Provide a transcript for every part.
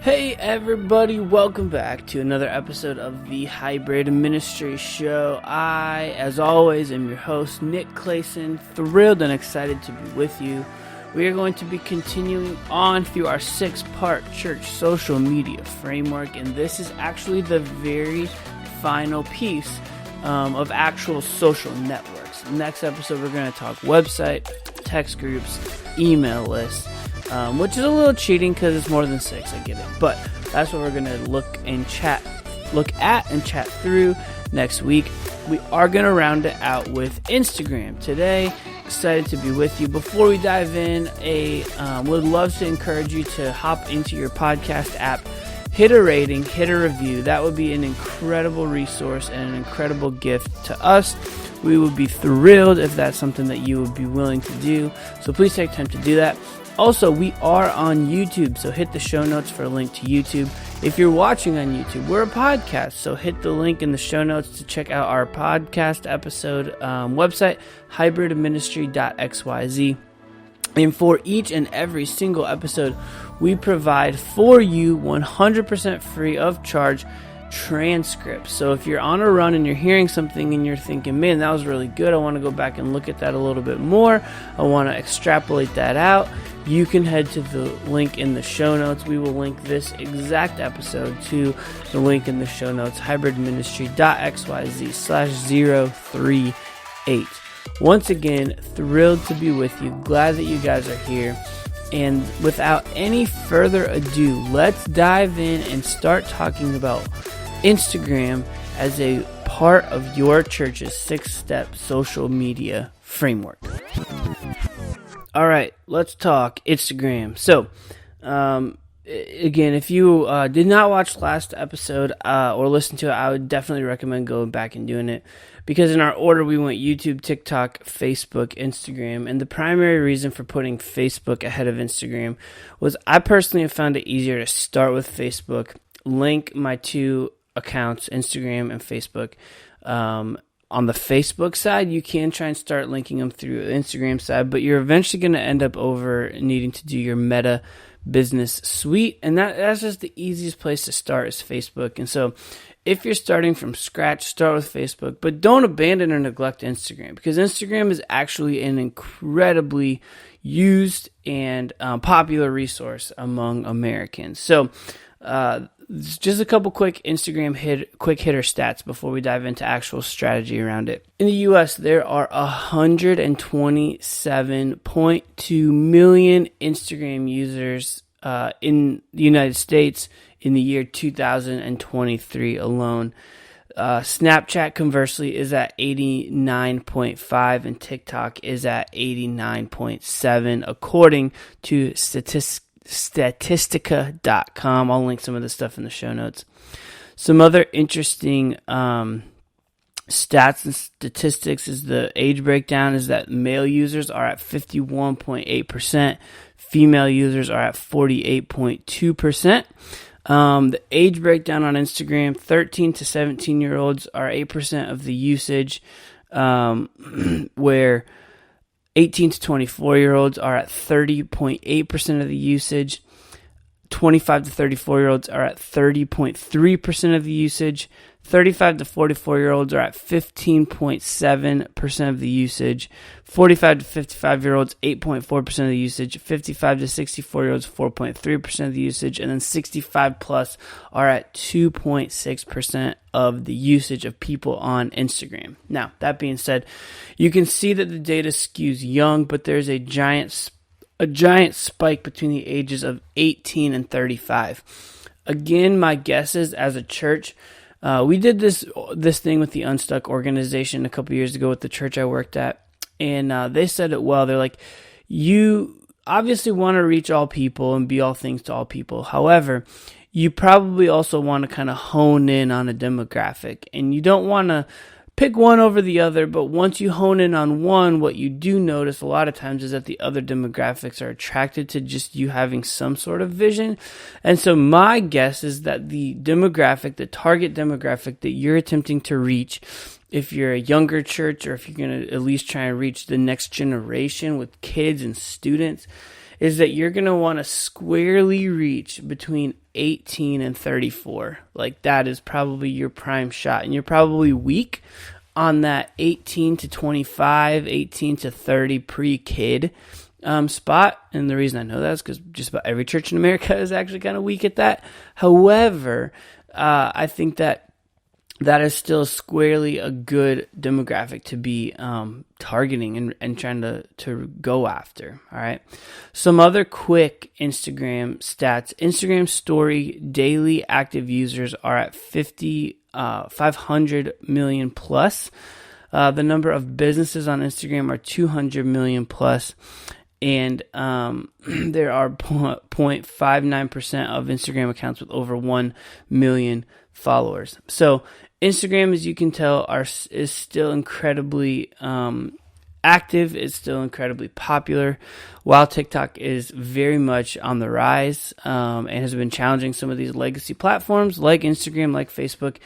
Hey everybody, welcome back to another episode of the Hybrid Ministry Show. I, as always, am your host, Nick Clayson, thrilled and excited to be with you. We are going to be continuing on through our 6-part church social media framework, and this is actually the very final piece of actual social networks. Next episode, we're going to talk website, text groups, email lists, which is a little cheating because it's more than 6, I get it. But that's what we're going to look at and chat through next week. We are going to round it out with Instagram today. Excited to be with you. Before we dive in, would love to encourage you to hop into your podcast app, hit a rating, hit a review. That would be an incredible resource and an incredible gift to us. We would be thrilled if that's something that you would be willing to do. So please take time to do that. Also, we are on YouTube, so hit the show notes for a link to YouTube. If you're watching on YouTube, we're a podcast, so hit the link in the show notes to check out our podcast episode website, hybridministry.xyz. And for each and every single episode, we provide for you 100% free of charge transcripts. So if you're on a run and you're hearing something and you're thinking, man, that was really good, I want to go back and look at that a little bit more, I want to extrapolate that out, you can head to the link in the show notes. We will link this exact episode to the link in the show notes, hybridministry.xyz/038. Once again, thrilled to be with you, glad that you guys are here. And without any further ado, let's dive in and start talking about Instagram as a part of your church's 6-step social media framework. All right, let's talk Instagram. So, again, if you did not watch last episode or listen to it, I would definitely recommend going back and doing it. Because in our order, we went YouTube, TikTok, Facebook, Instagram. And the primary reason for putting Facebook ahead of Instagram was I personally have found it easier to start with Facebook, link my 2 accounts, Instagram and Facebook. On the Facebook side, you can try and start linking them through the Instagram side, but you're eventually going to end up over needing to do your Meta Business Suite. And that's just the easiest place to start is Facebook. And so if you're starting from scratch, start with Facebook, but don't abandon or neglect Instagram, because Instagram is actually an incredibly used and popular resource among Americans. So just a couple quick Instagram quick hitter stats before we dive into actual strategy around it. In the U.S., there are 127.2 million Instagram users in the United States in the year 2023 alone. Snapchat, conversely, is at 89.5 and TikTok is at 89.7, according to Statistica.com. I'll link some of this stuff in the show notes. Some other interesting stats and statistics is the age breakdown is that male users are at 51.8%, female users are at 48.2%. The age breakdown on Instagram, 13 to 17-year-olds are 8% of the usage, where 18 to 24-year-olds are at 30.8% of the usage. 25 to 34-year-olds are at 30.3% of the usage. 35 to 44-year-olds are at 15.7% of the usage. 45 to 55-year-olds, 8.4% of the usage. 55 to 64-year-olds, 4.3% of the usage. And then 65 plus are at 2.6% of the usage of people on Instagram. Now, that being said, you can see that the data skews young, but there's a giant spike between the ages of 18 and 35. Again, my guess is, as a church, we did this thing with the Unstuck organization a couple years ago with the church I worked at, and they said it well. They're like, you obviously want to reach all people and be all things to all people. However, you probably also want to kind of hone in on a demographic, and you don't want to pick one over the other, but once you hone in on one, what you do notice a lot of times is that the other demographics are attracted to just you having some sort of vision. And so my guess is that the target demographic that you're attempting to reach, if you're a younger church or if you're going to at least try and reach the next generation with kids and students, is that you're going to want to squarely reach between 18 and 34. Like that is probably your prime shot, and you're probably weak on that 18 to 25, 18 to 30 pre-kid spot. And the reason I know that is because just about every church in America is actually kind of weak at that. However, I think that is still squarely a good demographic to be targeting and trying to go after. All right. Some other quick Instagram stats. Instagram story daily active users are at 500 million plus. The number of businesses on Instagram are 200 million plus. And there are 0.59% of Instagram accounts with over 1 million followers. So Instagram, as you can tell, is still incredibly active. It's still incredibly popular, while TikTok is very much on the rise and has been challenging some of these legacy platforms like Instagram, like Facebook.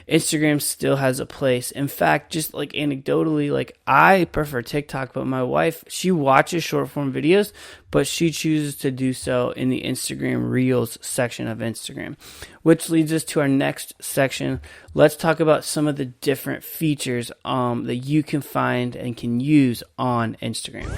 Instagram still has a place. In fact, just like anecdotally, like I prefer TikTok, but my wife, she watches short form videos, but she chooses to do so in the Instagram Reels section of Instagram, which leads us to our next section. Let's talk about some of the different features that you can find and can use on Instagram.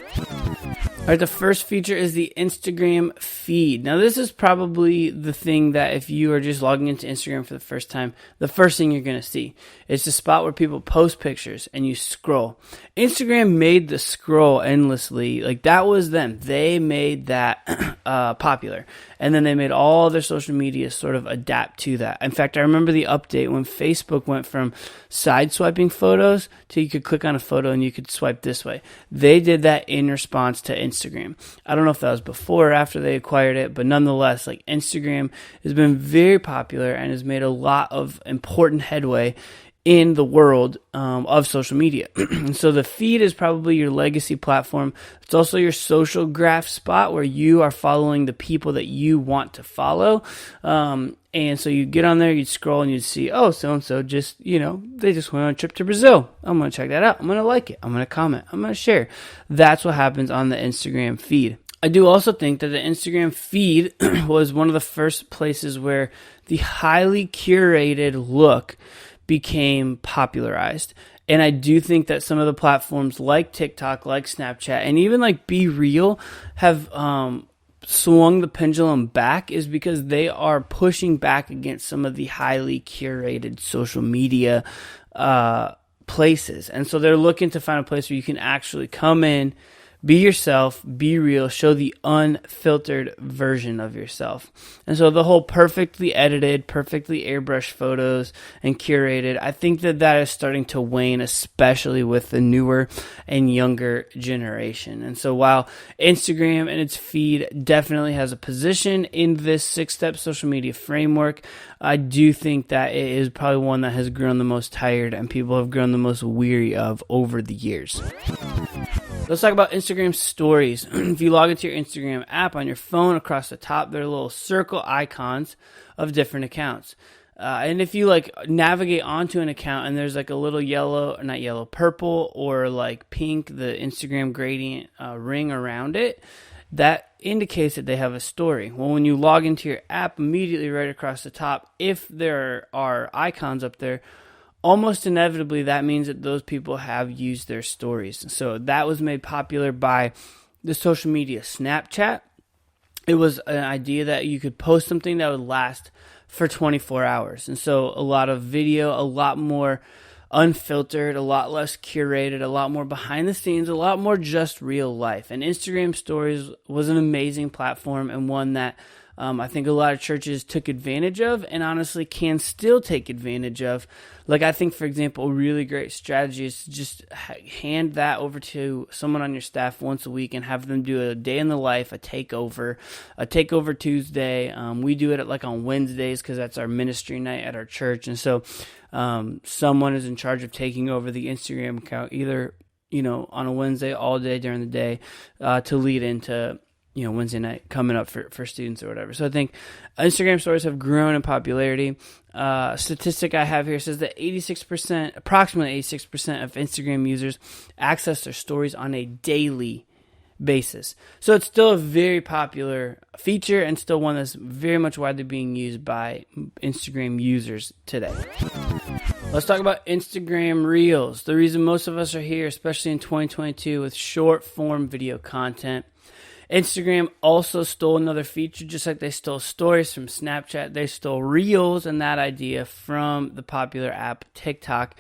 All right, the first feature is the Instagram feed. Now, this is probably the thing that if you are just logging into Instagram for the first time, the first thing you're going to see. It's the spot where people post pictures and you scroll. Instagram made the scroll endlessly. Like, that was them. They made that popular. And then they made all their social media sort of adapt to that. In fact, I remember the update when Facebook went from side swiping photos to you could click on a photo and you could swipe this way. They did that in response to Instagram. I don't know if that was before or after they acquired it, but nonetheless, like Instagram has been very popular and has made a lot of important headway in the world of social media. And so the feed is probably your legacy platform. It's also your social graph spot where you are following the people that you want to follow. And so you get on there, you'd scroll and you'd see, oh, so-and-so just, they just went on a trip to Brazil. I'm going to check that out. I'm going to like it. I'm going to comment. I'm going to share. That's what happens on the Instagram feed. I do also think that the Instagram feed was one of the first places where the highly curated look became popularized. And I do think that some of the platforms like TikTok, like Snapchat, and even like Be Real have swung the pendulum back, is because they are pushing back against some of the highly curated social media places. And so they're looking to find a place where you can actually come in, be yourself, be real, show the unfiltered version of yourself. And so the whole perfectly edited, perfectly airbrushed photos and curated, I think that is starting to wane, especially with the newer and younger generation. And so while Instagram and its feed definitely has a position in this 6-step social media framework, I do think that it is probably one that has grown the most tired and people have grown the most weary of over the years. Let's talk about Instagram stories. If you log into your Instagram app on your phone, across the top, there are little circle icons of different accounts. And if you navigate onto an account and there's a little purple or pink, the Instagram gradient ring around it, that indicates that they have a story. Well, when you log into your app, immediately right across the top, if there are icons up there, almost inevitably, that means that those people have used their stories. So that was made popular by the social media Snapchat. It was an idea that you could post something that would last for 24 hours. And so a lot of video, a lot more unfiltered, a lot less curated, a lot more behind the scenes, a lot more just real life. And Instagram Stories was an amazing platform and one that I think a lot of churches took advantage of and honestly can still take advantage of. I think, for example, a really great strategy is to just hand that over to someone on your staff once a week and have them do a day in the life, a takeover Tuesday. We do it on Wednesdays because that's our ministry night at our church. And so someone is in charge of taking over the Instagram account either, on a Wednesday all day during the day to lead into Wednesday night coming up for students or whatever. So I think Instagram stories have grown in popularity. Statistic I have here says that approximately 86% of Instagram users access their stories on a daily basis. So it's still a very popular feature and still one that's very much widely being used by Instagram users today. Let's talk about Instagram Reels. The reason most of us are here, especially in 2022, with short form video content. Instagram also stole another feature, just like they stole stories from Snapchat. They stole Reels and that idea from the popular app TikTok.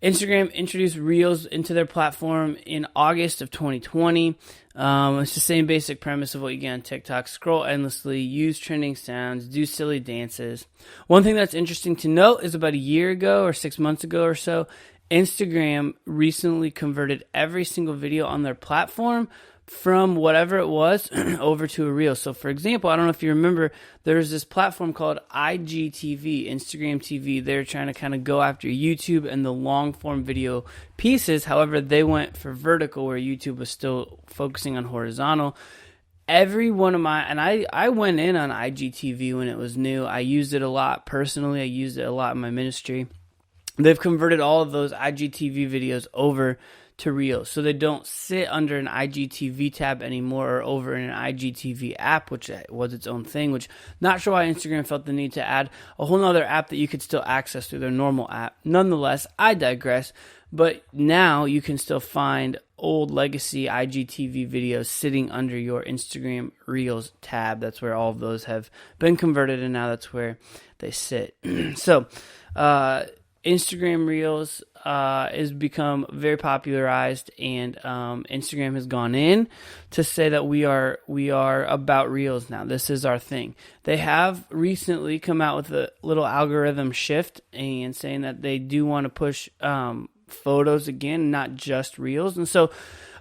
Instagram introduced Reels into their platform in August of 2020. It's the same basic premise of what you get on TikTok. Scroll endlessly, use trending sounds, do silly dances. One thing that's interesting to note is about a year ago or 6 months ago or so, Instagram recently converted every single video on their platform from whatever it was over to a reel. So for example, I don't know if you remember, there's this platform called IGTV, Instagram TV. They're trying to kind of go after YouTube and the long form video pieces. However, they went for vertical where YouTube was still focusing on horizontal. Every one of my, and I went in on IGTV when it was new. I used it a lot personally. I used it a lot in my ministry. They've converted all of those IGTV videos over to Reels. So they don't sit under an IGTV tab anymore or over in an IGTV app, which was its own thing, which not sure why Instagram felt the need to add a whole nother app that you could still access through their normal app. Nonetheless, I digress. But now you can still find old legacy IGTV videos sitting under your Instagram Reels tab. That's where all of those have been converted, and now that's where they sit. So, Instagram Reels has become very popularized, and Instagram has gone in to say that we are about Reels now. This is our thing. They have recently come out with a little algorithm shift and saying that they do want to push photos again, not just Reels. And so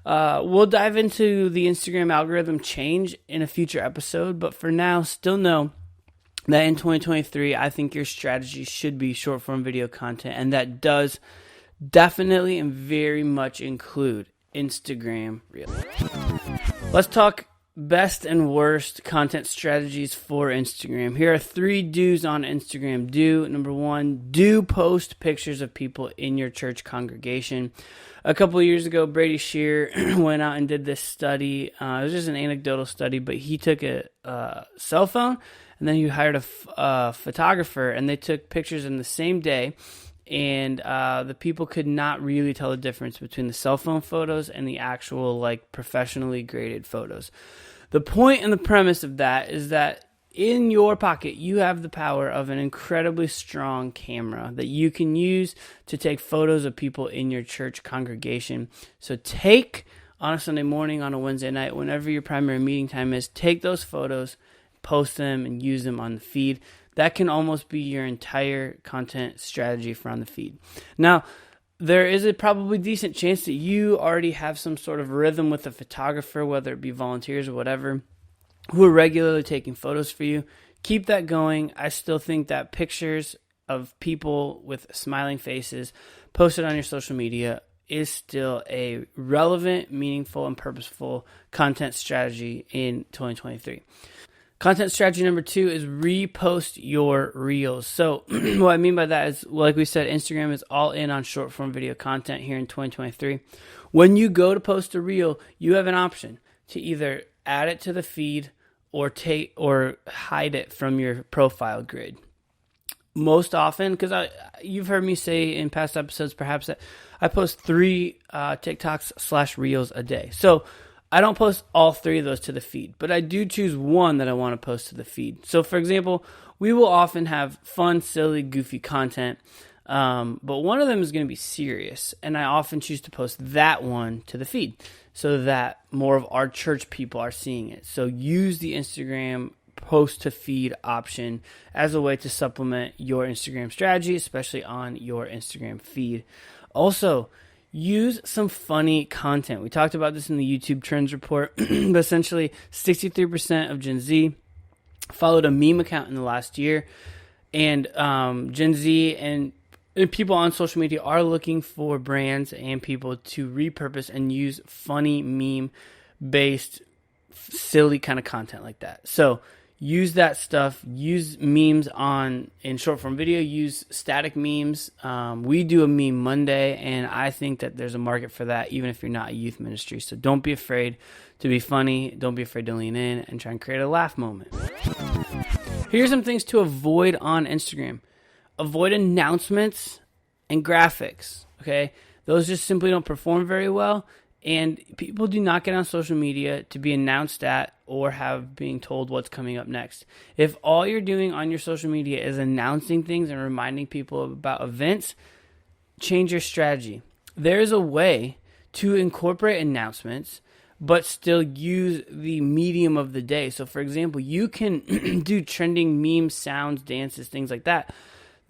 we'll dive into the Instagram algorithm change in a future episode, but for now, still know that in 2023, I think your strategy should be short form video content, and that does definitely and very much include Instagram Reels. Let's talk best and worst content strategies for Instagram. Here are 3 do's on Instagram. Do, number 1, do post pictures of people in your church congregation. A couple of years ago, Brady Shear went out and did this study. It was just an anecdotal study, but he took a cell phone and then he hired a photographer, and they took pictures in the same day. And the people could not really tell the difference between the cell phone photos and the actual like professionally graded photos. The point and the premise of that is that in your pocket, you have the power of an incredibly strong camera that you can use to take photos of people in your church congregation. So take on a Sunday morning, on a Wednesday night, whenever your primary meeting time is, take those photos, post them, and use them on the feed. That can almost be your entire content strategy for on the feed. Now, there is a probably decent chance that you already have some sort of rhythm with a photographer, whether it be volunteers or whatever, who are regularly taking photos for you. Keep that going. I still think that pictures of people with smiling faces posted on your social media is still a relevant, meaningful, and purposeful content strategy in 2023. Content strategy number 2 is repost your Reels. So what I mean by that is, like we said, Instagram is all in on short form video content here in 2023. When you go to post a Reel, you have an option to either add it to the feed or hide it from your profile grid. Most often, because you've heard me say in past episodes perhaps that I post 3 TikToks/Reels a day. So I don't post all 3 of those to the feed, but I do choose one that I want to post to the feed. So for example, we will often have fun, silly, goofy content, but one of them is going to be serious, and I often choose to post that one to the feed so that more of our church people are seeing it. So use the Instagram post to feed option as a way to supplement your Instagram strategy, especially on your Instagram feed. Also, use some funny content. We talked about this in the YouTube Trends Report, but essentially 63% of Gen Z followed a meme account in the last year, and Gen Z and people on social media are looking for brands and people to repurpose and use funny meme-based, silly kind of content like that. So use that stuff. Use memes in short form video. Use static memes. We do a meme Monday, and I think that there's a market for that, even if you're not a youth ministry. So don't be afraid to be funny. Don't be afraid to lean in and try and create a laugh moment. Here's some things to avoid on Instagram. Avoid announcements and graphics. Okay, those just simply don't perform very well. And people do not get on social media to be announced at or have being told what's coming up next. If all you're doing on your social media is announcing things and reminding people about events, change your strategy. There's a way to incorporate announcements, but still use the medium of the day. So, for example, you can do trending memes, sounds, dances, things like that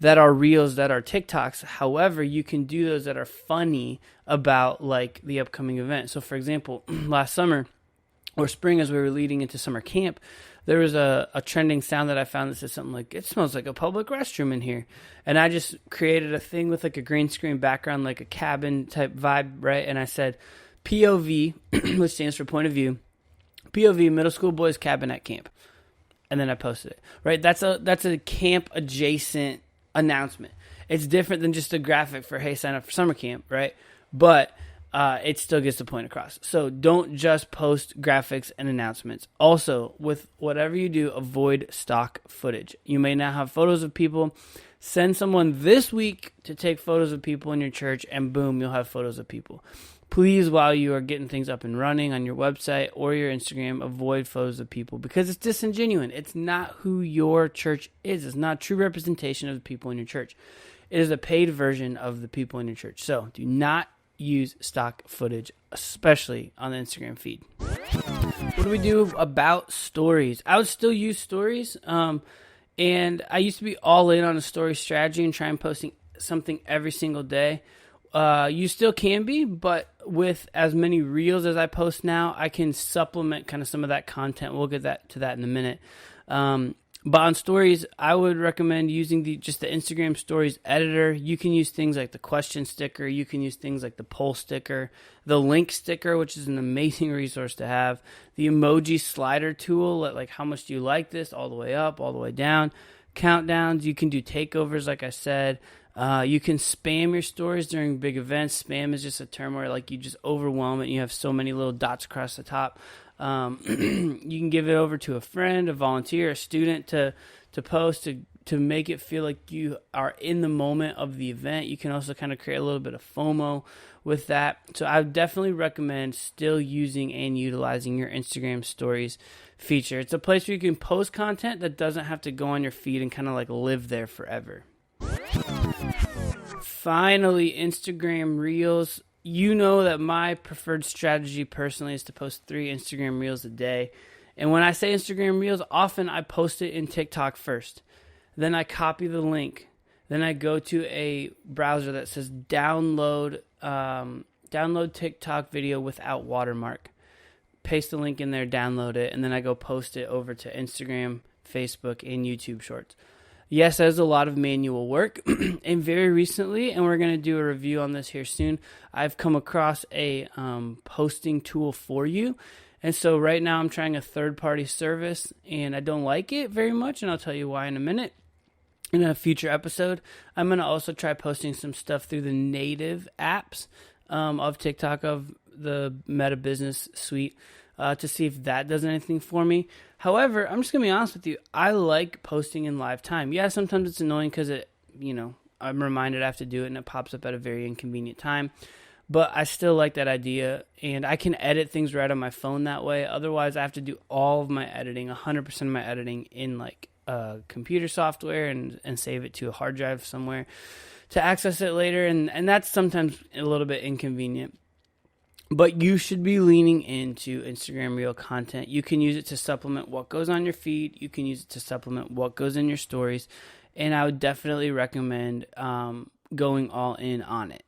are reels, that are TikToks. However, you can do those that are funny about like the upcoming event. So for example, last summer or spring, as we were leading into summer camp, there was a trending sound that I found that said something like, "It smells like a public restroom in here." And I just created a thing with like a green screen background, like a cabin type vibe, right? And I said POV, which stands for point of view, POV, middle school boys cabin at camp. And then I posted it, right? That's a camp adjacent announcement. It's different than just a graphic for, hey, sign up for summer camp, right? But it still gets the point across. So don't just post graphics and announcements. Also, with whatever you do, avoid stock footage. You may now have photos of people. Send someone this week to take photos of people in your church, and boom, you'll have photos of people. Please, while you are getting things up and running on your website or your Instagram, avoid photos of people because it's disingenuous. It's not who your church is. It's not a true representation of the people in your church. It is a paid version of the people in your church. So do not use stock footage, especially on the Instagram feed. What do we do about stories? I would still use stories. And I used to be all in on a story strategy and try and posting something every single day. You still can be, but with as many reels as I post now, I can supplement kind of some of that content. We'll get to that in a minute. But on stories, I would recommend using the Instagram stories editor. You can use things like the question sticker. You can use things like the poll sticker, the link sticker, which is an amazing resource to have. The emoji slider tool, like how much do you like this, all the way up, all the way down. Countdowns, you can do takeovers, like I said. You can spam your stories during big events. Spam is just a term where like you just overwhelm it. You have so many little dots across the top. You can give it over to a friend, a volunteer, a student to post to make it feel like you are in the moment of the event. You can also kind of create a little bit of FOMO with that. So I would definitely recommend still using and utilizing your Instagram stories feature. It's a place where you can post content that doesn't have to go on your feed and kind of like live there forever. Finally, Instagram Reels. You know that my preferred strategy personally is to post 3 Instagram Reels a day. And when I say Instagram Reels, often I post it in TikTok first. Then I copy the link. Then I go to a browser that says download TikTok video without watermark. Paste the link in there, download it, and then I go post it over to Instagram, Facebook, and YouTube Shorts. Yes, that is a lot of manual work, and very recently, and we're going to do a review on this here soon, I've come across a posting tool for you, and so right now I'm trying a third-party service, and I don't like it very much, and I'll tell you why in a minute. In a future episode, I'm going to also try posting some stuff through the native apps of TikTok, of the Meta Business Suite, to see if that does anything for me. However, I'm just going to be honest with you. I like posting in live time. Yeah, sometimes it's annoying because I'm reminded I have to do it and it pops up at a very inconvenient time. But I still like that idea, and I can edit things right on my phone that way. Otherwise, I have to do all of my editing, 100% of my editing in like computer software and save it to a hard drive somewhere to access it later. And that's sometimes a little bit inconvenient. But you should be leaning into Instagram Reel content. You can use it to supplement what goes on your feed. You can use it to supplement what goes in your stories. And I would definitely recommend going all in on it.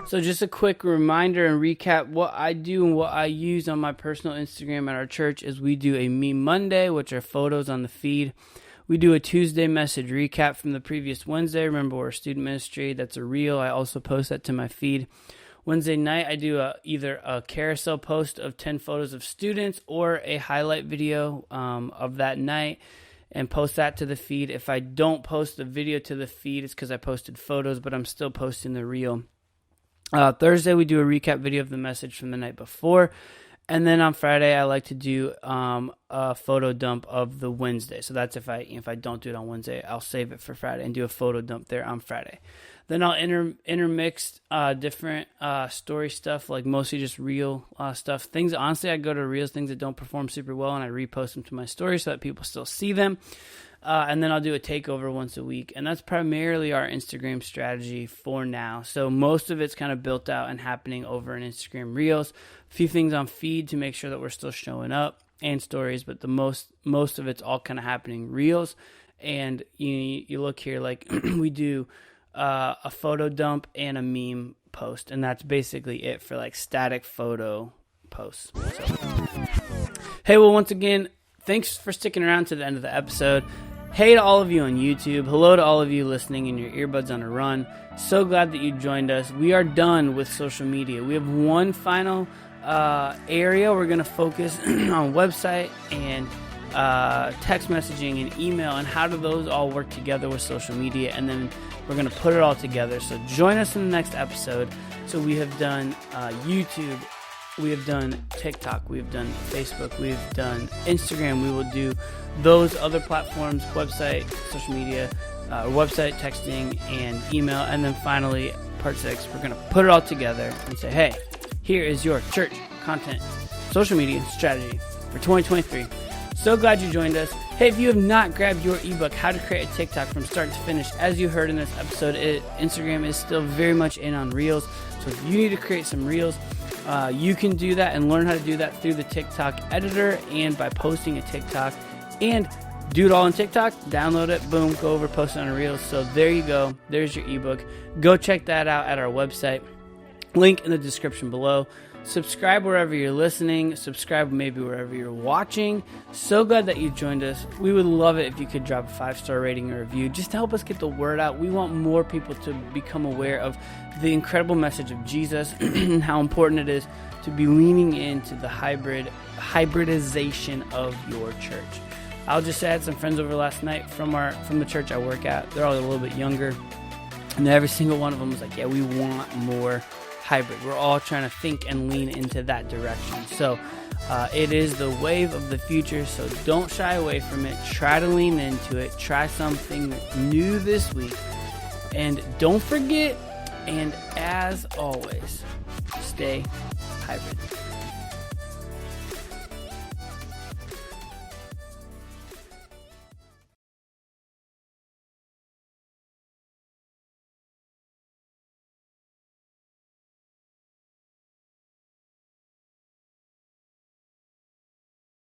So just a quick reminder and recap what I do and what I use on my personal Instagram at our church is we do a Meme Monday, which are photos on the feed. We do a Tuesday message recap from the previous Wednesday. Remember, we're a student ministry. That's a reel. I also post that to my feed. Wednesday night, I do either a carousel post of 10 photos of students or a highlight video of that night and post that to the feed. If I don't post the video to the feed, it's because I posted photos, but I'm still posting the reel. Thursday, we do a recap video of the message from the night before. And then on Friday, I like to do a photo dump of the Wednesday. So that's if I don't do it on Wednesday, I'll save it for Friday and do a photo dump there on Friday. Then I'll intermix different story stuff, like mostly just reel stuff. Things, honestly, I go to reels, things that don't perform super well, and I repost them to my story so that people still see them. And then I'll do a takeover once a week. And that's primarily our Instagram strategy for now. So most of it's kind of built out and happening over in Instagram Reels. A few things on feed to make sure that we're still showing up, and stories, but the most of it's all kind of happening Reels. And you look here, like we do a photo dump and a meme post. And that's basically it for like static photo posts. So, hey, well, once again, thanks for sticking around to the end of the episode. Hey to all of you on YouTube. Hello to all of you listening in your earbuds on a run. So glad that you joined us. We are done with social media. We have one final area. We're going to focus on website and text messaging and email, and how do those all work together with social media, and then we're going to put it all together. So join us in the next episode. So we have done YouTube, we have done TikTok, we have done Facebook, we have done Instagram. We will do those other platforms, website, social media, website, texting, and email. And then finally, part 6, we're going to put it all together and say, hey, here is your church content social media strategy for 2023. So glad you joined us. Hey, if you have not grabbed your ebook, How to Create a TikTok from Start to Finish, as you heard in this episode, Instagram is still very much in on Reels. So if you need to create some Reels, you can do that and learn how to do that through the TikTok editor and by posting a TikTok. And do it all in TikTok, download it, boom, go over, post it on a Reels. So there you go. There's your ebook. Go check that out at our website. Link in the description below. Subscribe wherever you're listening. Subscribe maybe wherever you're watching. So glad that you joined us. We would love it if you could drop a 5-star rating or review just to help us get the word out. We want more people to become aware of the incredible message of Jesus and how important it is to be leaning into the hybridization of your church. I'll just say I had some friends over last night from the church I work at. They're all a little bit younger, and every single one of them was like, yeah, we want more hybrid. We're all trying to think and lean into that direction. So it is the wave of the future, so don't shy away from it. Try to lean into it. Try something new this week. And don't forget, and as always, stay hybrid.